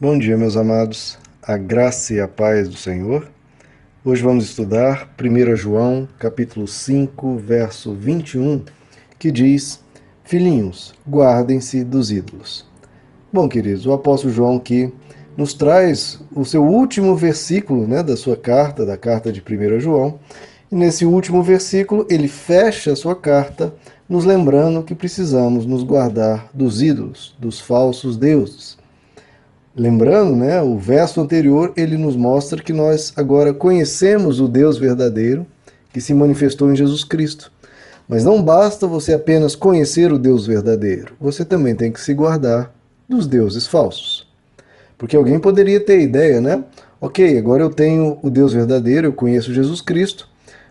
Bom dia, meus amados, a graça e a paz do Senhor. Hoje vamos estudar 1 João, capítulo 5, verso 21, que diz: Filhinhos, guardem-se dos ídolos. Bom, queridos, o apóstolo João aqui nos traz o seu último versículo, da sua carta, da carta de 1 João, e nesse último versículo ele fecha a sua carta nos lembrando que precisamos nos guardar dos ídolos, dos falsos deuses. Lembrando, o verso anterior, ele nos mostra que nós agora conhecemos o Deus verdadeiro que se manifestou em Jesus Cristo. Mas não basta você apenas conhecer o Deus verdadeiro, você também tem que se guardar dos deuses falsos. Porque alguém poderia ter a ideia, Ok, agora eu tenho o Deus verdadeiro, eu conheço Jesus Cristo,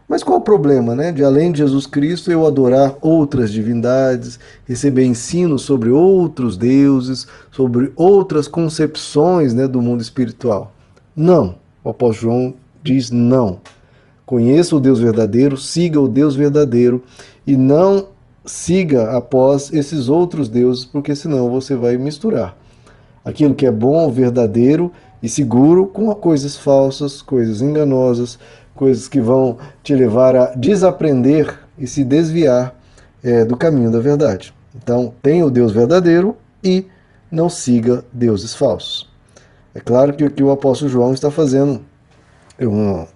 mas qual o problema, de além de Jesus Cristo eu adorar outras divindades, receber ensino sobre outros deuses, sobre outras concepções, do mundo espiritual? Não. O apóstolo João diz não. Conheça o Deus verdadeiro, siga o Deus verdadeiro e não siga após esses outros deuses, porque senão você vai misturar aquilo que é bom, verdadeiro e seguro com coisas falsas, coisas enganosas, coisas que vão te levar a desaprender e se desviar do caminho da verdade. Então, tenha o Deus verdadeiro e não siga deuses falsos. É claro que aqui o apóstolo João está fazendo,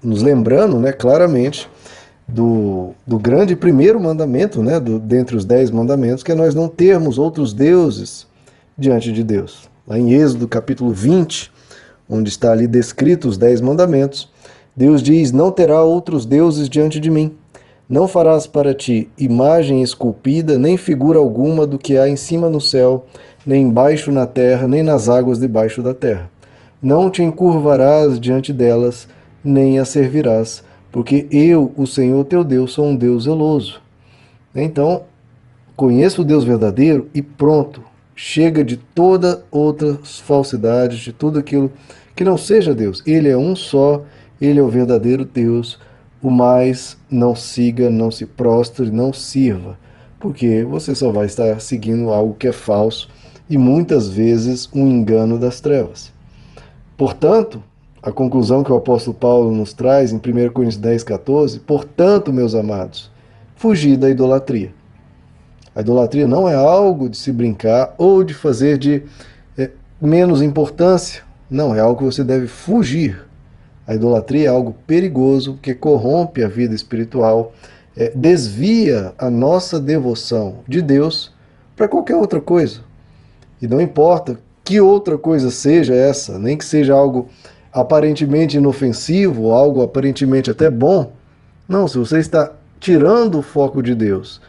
nos lembrando, claramente, do grande primeiro mandamento, dentre os 10 mandamentos, que é nós não termos outros deuses diante de Deus. Lá em Êxodo capítulo 20, onde está ali descrito os 10 mandamentos, Deus diz: não terá outros deuses diante de mim. Não farás para ti imagem esculpida, nem figura alguma do que há em cima no céu, nem embaixo na terra, nem nas águas debaixo da terra. Não te encurvarás diante delas, nem as servirás, porque eu, o Senhor teu Deus, sou um Deus zeloso. Então, conheça o Deus verdadeiro e pronto. Chega de toda outras falsidades, de tudo aquilo que não seja Deus. Ele é um só, ele é o verdadeiro Deus. O mais não siga, não se prostre, não sirva, porque você só vai estar seguindo algo que é falso e muitas vezes um engano das trevas. Portanto, a conclusão que o apóstolo Paulo nos traz em 1 Coríntios 10, 14, portanto, meus amados, fugir da idolatria. A idolatria não é algo de se brincar ou de fazer de menos importância. Não, é algo que você deve fugir. A idolatria é algo perigoso que corrompe a vida espiritual, desvia a nossa devoção de Deus para qualquer outra coisa. E não importa que outra coisa seja essa, nem que seja algo aparentemente inofensivo, algo aparentemente até bom. Não, se você está tirando o foco de Deus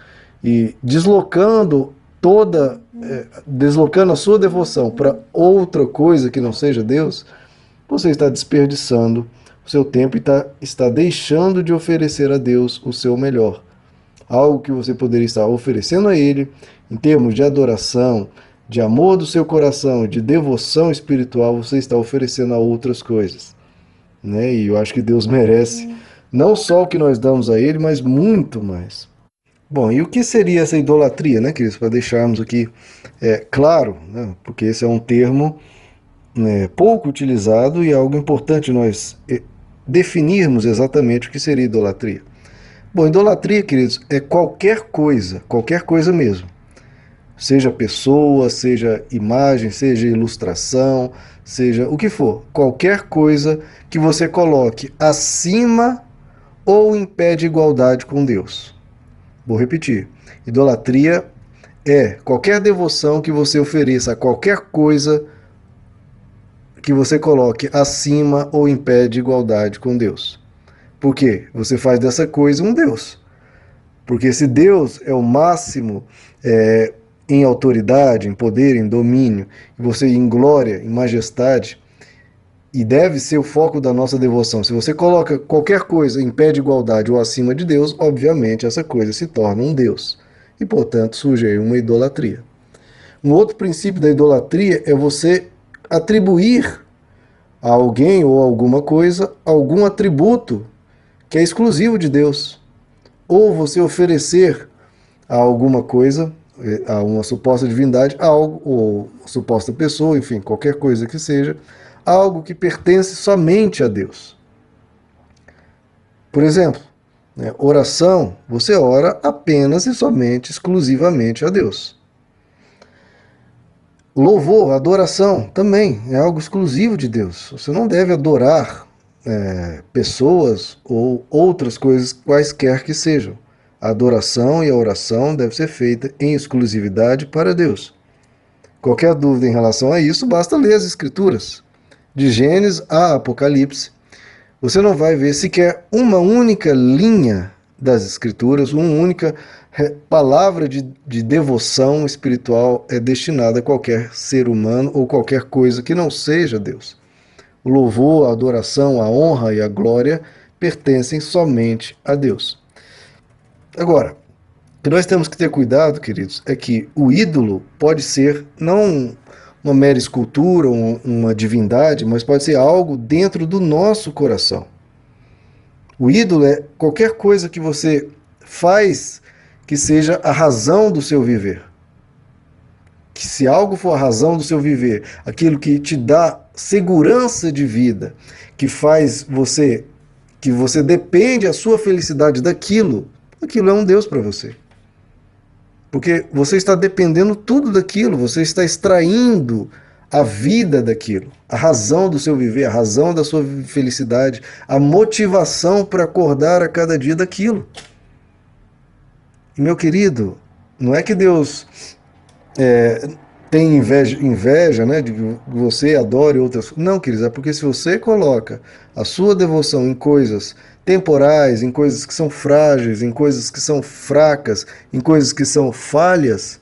e deslocando a sua devoção para outra coisa que não seja Deus, você está desperdiçando o seu tempo e está deixando de oferecer a Deus o seu melhor. Algo que você poderia estar oferecendo a Ele em termos de adoração, de amor do seu coração, de devoção espiritual, você está oferecendo a outras coisas. E eu acho que Deus merece não só o que nós damos a Ele, mas muito mais. Bom, e o que seria essa idolatria, queridos? Para deixarmos aqui claro, porque esse é um termo pouco utilizado e é algo importante nós definirmos exatamente o que seria idolatria. Bom, idolatria, queridos, é qualquer coisa mesmo. Seja pessoa, seja imagem, seja ilustração, seja o que for. Qualquer coisa que você coloque acima ou impede igualdade com Deus. Vou repetir. Idolatria é qualquer devoção que você ofereça a qualquer coisa que você coloque acima ou impede igualdade com Deus. Por quê? Você faz dessa coisa um Deus. Porque se Deus é o máximo em autoridade, em poder, em domínio, e você em glória, em majestade, e deve ser o foco da nossa devoção. Se você coloca qualquer coisa em pé de igualdade ou acima de Deus, obviamente essa coisa se torna um Deus. E, portanto, surge aí uma idolatria. Um outro princípio da idolatria é você atribuir a alguém ou a alguma coisa algum atributo que é exclusivo de Deus. Ou você oferecer a alguma coisa a uma suposta divindade, algo, ou suposta pessoa, enfim, qualquer coisa que seja, algo que pertence somente a Deus. Por exemplo, né, oração, você ora apenas e somente, exclusivamente a Deus. Louvor, adoração, também é algo exclusivo de Deus. Você não deve adorar pessoas ou outras coisas, quaisquer que sejam. A adoração e a oração deve ser feita em exclusividade para Deus. Qualquer dúvida em relação a isso, basta ler as Escrituras. De Gênesis a Apocalipse, você não vai ver sequer uma única linha das Escrituras, uma única palavra de devoção espiritual é destinada a qualquer ser humano ou qualquer coisa que não seja Deus. O louvor, a adoração, a honra e a glória pertencem somente a Deus. Agora, o que nós temos que ter cuidado, queridos, é que o ídolo pode ser não uma mera escultura, uma divindade, mas pode ser algo dentro do nosso coração. O ídolo é qualquer coisa que você faz que seja a razão do seu viver. Que se algo for a razão do seu viver, aquilo que te dá segurança de vida, que faz que você depende a sua felicidade daquilo, aquilo é um Deus para você. Porque você está dependendo tudo daquilo, você está extraindo a vida daquilo, a razão do seu viver, a razão da sua felicidade, a motivação para acordar a cada dia daquilo. E meu querido, não é que Deus tem inveja, né, de que você adore outras coisas. Não, queridos, é porque se você coloca a sua devoção em coisas temporais, em coisas que são frágeis, em coisas que são fracas, em coisas que são falhas,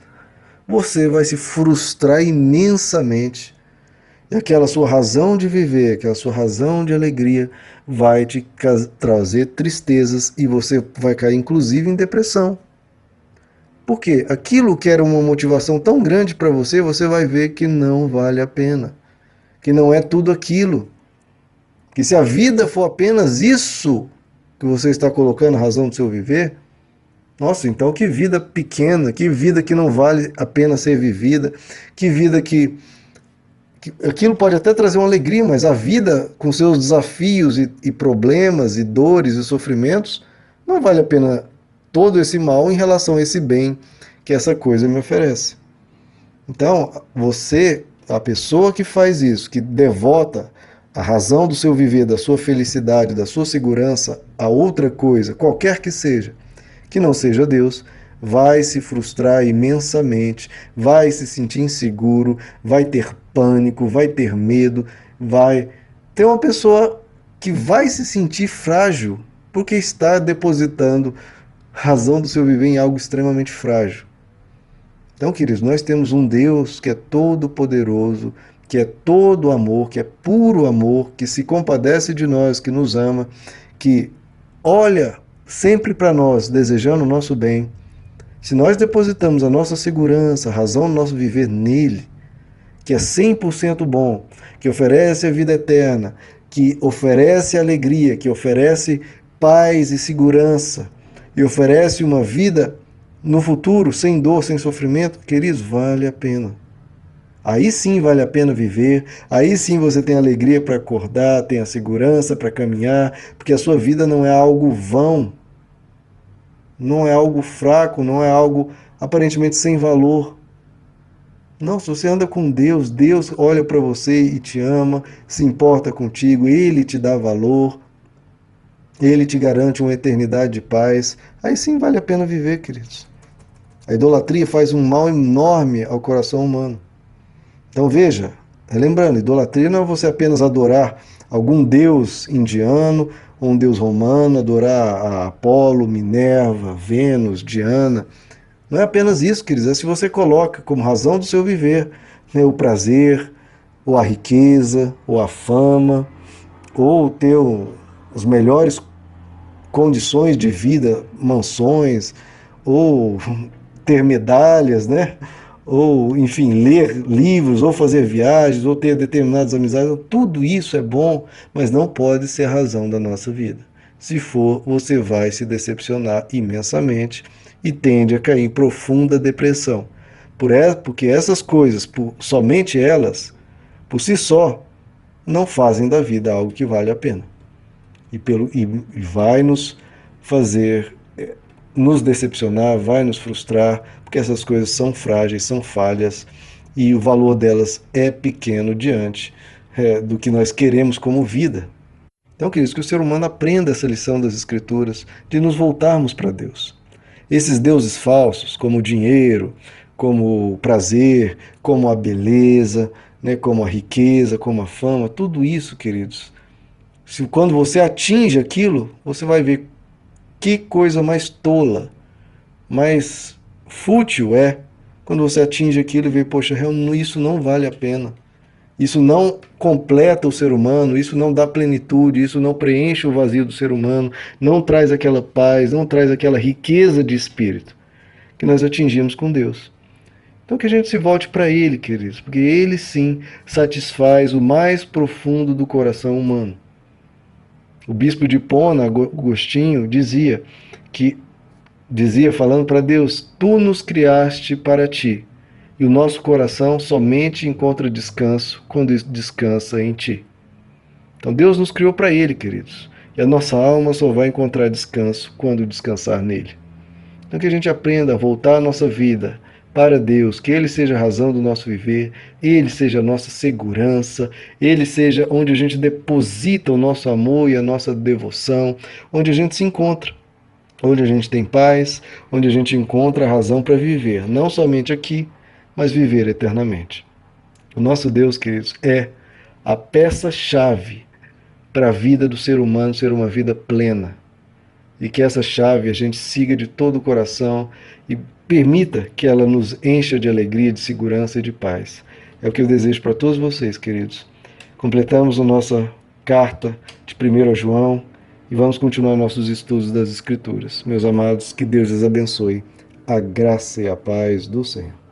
você vai se frustrar imensamente. E aquela sua razão de viver, aquela sua razão de alegria vai te trazer tristezas e você vai cair inclusive em depressão. Porque aquilo que era uma motivação tão grande para você, você vai ver que não vale a pena. Que não é tudo aquilo. Que se a vida for apenas isso que você está colocando a razão do seu viver, nossa, então que vida pequena, que vida que não vale a pena ser vivida, que vida que aquilo pode até trazer uma alegria, mas a vida com seus desafios e problemas e dores e sofrimentos, não vale a pena todo esse mal em relação a esse bem que essa coisa me oferece. Então, você, a pessoa que faz isso, que devota a razão do seu viver, da sua felicidade, da sua segurança a outra coisa, qualquer que seja, que não seja Deus, vai se frustrar imensamente, vai se sentir inseguro, vai ter pânico, vai ter medo, vai ter uma pessoa que vai se sentir frágil porque está depositando razão do seu viver em algo extremamente frágil. Então, queridos, nós temos um Deus que é todo poderoso, que é todo amor, que é puro amor, que se compadece de nós, que nos ama, que olha sempre para nós, desejando o nosso bem. Se nós depositamos a nossa segurança, a razão do nosso viver nele, que é 100% bom, que oferece a vida eterna, que oferece alegria, que oferece paz e segurança, e oferece uma vida no futuro, sem dor, sem sofrimento, queridos, vale a pena. Aí sim vale a pena viver, aí sim você tem alegria para acordar, tem a segurança para caminhar, porque a sua vida não é algo vão, não é algo fraco, não é algo aparentemente sem valor. Não, se você anda com Deus, Deus olha para você e te ama, se importa contigo, Ele te dá valor, Ele te garante uma eternidade de paz. Aí sim vale a pena viver, queridos. A idolatria faz um mal enorme ao coração humano. Então veja, lembrando, idolatria não é você apenas adorar algum deus indiano ou um deus romano, adorar a Apolo, Minerva, Vênus, Diana. Não é apenas isso, queridos, é se você coloca como razão do seu viver, né, o prazer, ou a riqueza, ou a fama, ou ter as melhores condições de vida, mansões, ou ter medalhas, né? Ou, enfim, ler livros, ou fazer viagens, ou ter determinadas amizades. Tudo isso é bom, mas não pode ser a razão da nossa vida. Se for, você vai se decepcionar imensamente e tende a cair em profunda depressão. Porque essas coisas, somente elas, por si só, não fazem da vida algo que vale a pena. E vai nos fazer nos decepcionar, vai nos frustrar, porque essas coisas são frágeis, são falhas, e o valor delas é pequeno diante do que nós queremos como vida. Então, queridos, que o ser humano aprenda essa lição das Escrituras, de nos voltarmos para Deus. Esses deuses falsos, como o dinheiro, como o prazer, como a beleza, né, como a riqueza, como a fama, tudo isso, queridos, quando você atinge aquilo, você vai ver que coisa mais tola, mais fútil é quando você atinge aquilo e vê, poxa, isso não vale a pena. Isso não completa o ser humano, isso não dá plenitude, isso não preenche o vazio do ser humano, não traz aquela paz, não traz aquela riqueza de espírito que nós atingimos com Deus. Então que a gente se volte para Ele, queridos, porque Ele sim satisfaz o mais profundo do coração humano. O bispo de Hipona, Agostinho, dizia falando para Deus, tu nos criaste para ti, e o nosso coração somente encontra descanso quando descansa em ti. Então Deus nos criou para Ele, queridos, e a nossa alma só vai encontrar descanso quando descansar nele. Então que a gente aprenda a voltar a nossa vida para Deus, que Ele seja a razão do nosso viver, Ele seja a nossa segurança, Ele seja onde a gente deposita o nosso amor e a nossa devoção, onde a gente se encontra, onde a gente tem paz, onde a gente encontra a razão para viver, não somente aqui, mas viver eternamente. O nosso Deus, queridos, é a peça-chave para a vida do ser humano ser uma vida plena. E que essa chave a gente siga de todo o coração e permita que ela nos encha de alegria, de segurança e de paz. É o que eu desejo para todos vocês, queridos. Completamos a nossa carta de 1 João e vamos continuar nossos estudos das Escrituras. Meus amados, que Deus os abençoe. A graça e a paz do Senhor.